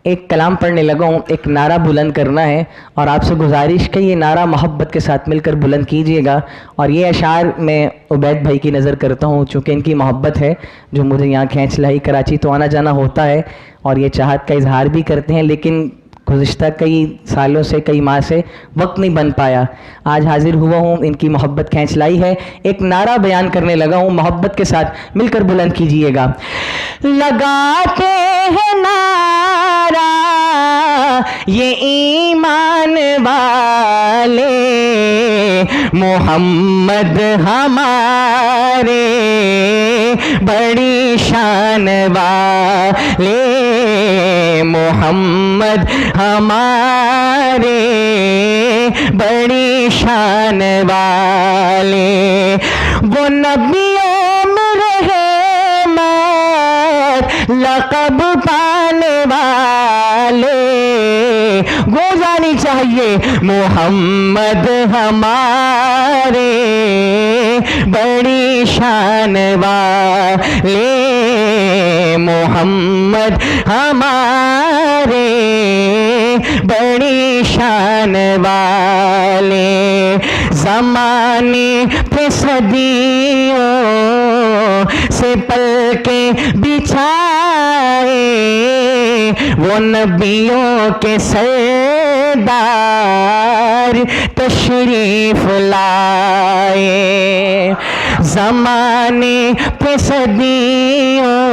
एक कलाम पढ़ने लगा हूँ, एक नारा बुलंद करना है और आपसे गुजारिश कि ये नारा मोहब्बत के साथ मिलकर बुलंद कीजिएगा। और ये अशार मैं उबैद भाई की नज़र करता हूँ, चूँकि इनकी मोहब्बत है जो मुझे यहाँ खींच लाई। कराची तो आना जाना होता है और ये चाहत का इजहार भी करते हैं, लेकिन गुज़िश्ता कई सालों से, कई माह से वक्त नहीं बन पाया। आज हाजिर हुआ हूँ, इनकी मोहब्बत खींच लाई है, एक नारा बयान करने लगा हूँ, मोहब्बत के साथ मिलकर बुलंद कीजिएगा। लगाते हैं नारा ये ईमान वाले, मोहम्मद हमारे बड़ी शान वाले, मोहम्मद हमारे बड़ी शान वाले। वो नबियों में रहमत लक़ब पाने वाले, वो जानी चाहिए मोहम्मद हमारे बड़ी शान वाले, मोहम्मद हमारे बड़ी शान वाले। ज़माने पे सदियों से पलके बिछाए, वो नबियों के सरदार तशरीफ लाए। ज़माने पे सदियों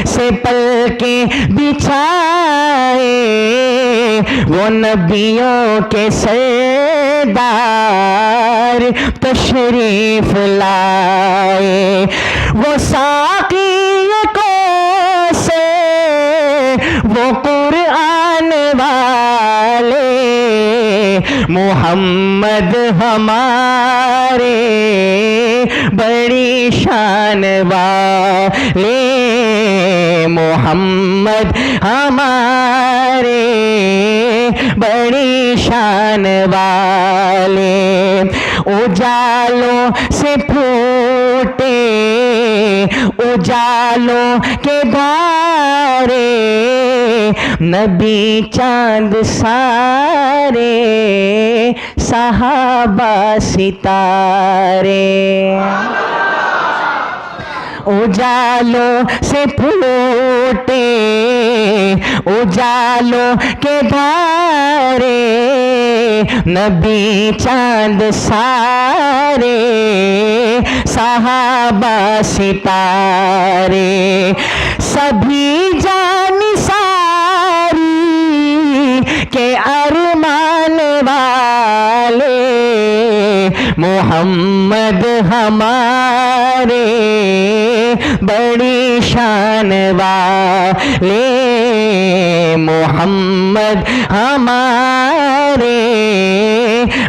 से पलके बिछाए, वो नबियों के सरदार तशरीफ लाए। वो साक़ी को से वो कुरान वाले, मोहम्मद हमारे बड़ी शान वाले, मोहम्मद हमारे बड़ी शान वाले। उजालों से फूटे उजालों के धारे, नबी चांद सारे सहाबा सितारे। उजालों से फूटे उजालों के धारे, नबी चांद सारे सहाबा सितारे। सभी जानी सारी के अरमान वाले, मोहम्मद हमारे बड़ी शान वाले, मोहम्मद हमारे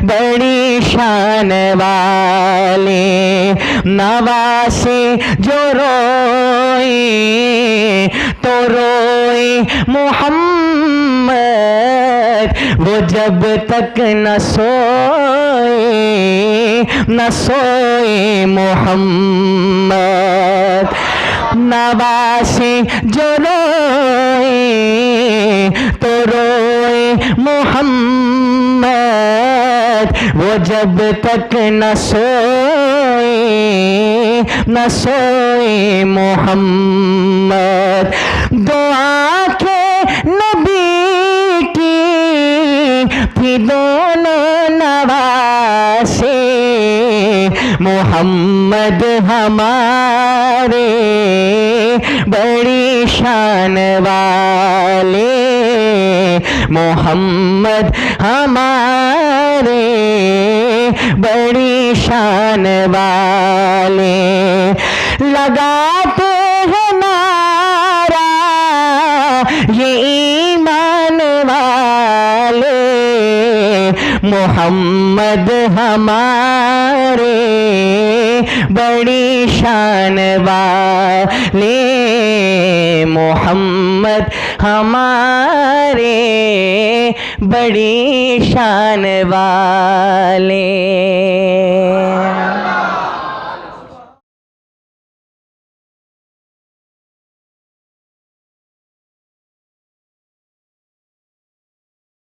बड़ी शान वाले। नवासे जो रोए तो रोए मोहम्मद, वो जब तक न सोए न सोए मोहम्मद। नवासे जो रोए तो रोए मोहम्मद, वो जब तक न सोए न सोए मोहम्मद। दो आँखें नबी की थी दोनों नवासे, मोहम्मद हमारे बड़ी शान वाले, मोहम्मद हमारे बड़ी शान वाले। लगाते हैं नारा ये ईमान वाले, मोहम्मद हमारे बड़ी शान वाले, मोहम्मद हमारे बड़ी शान वाले।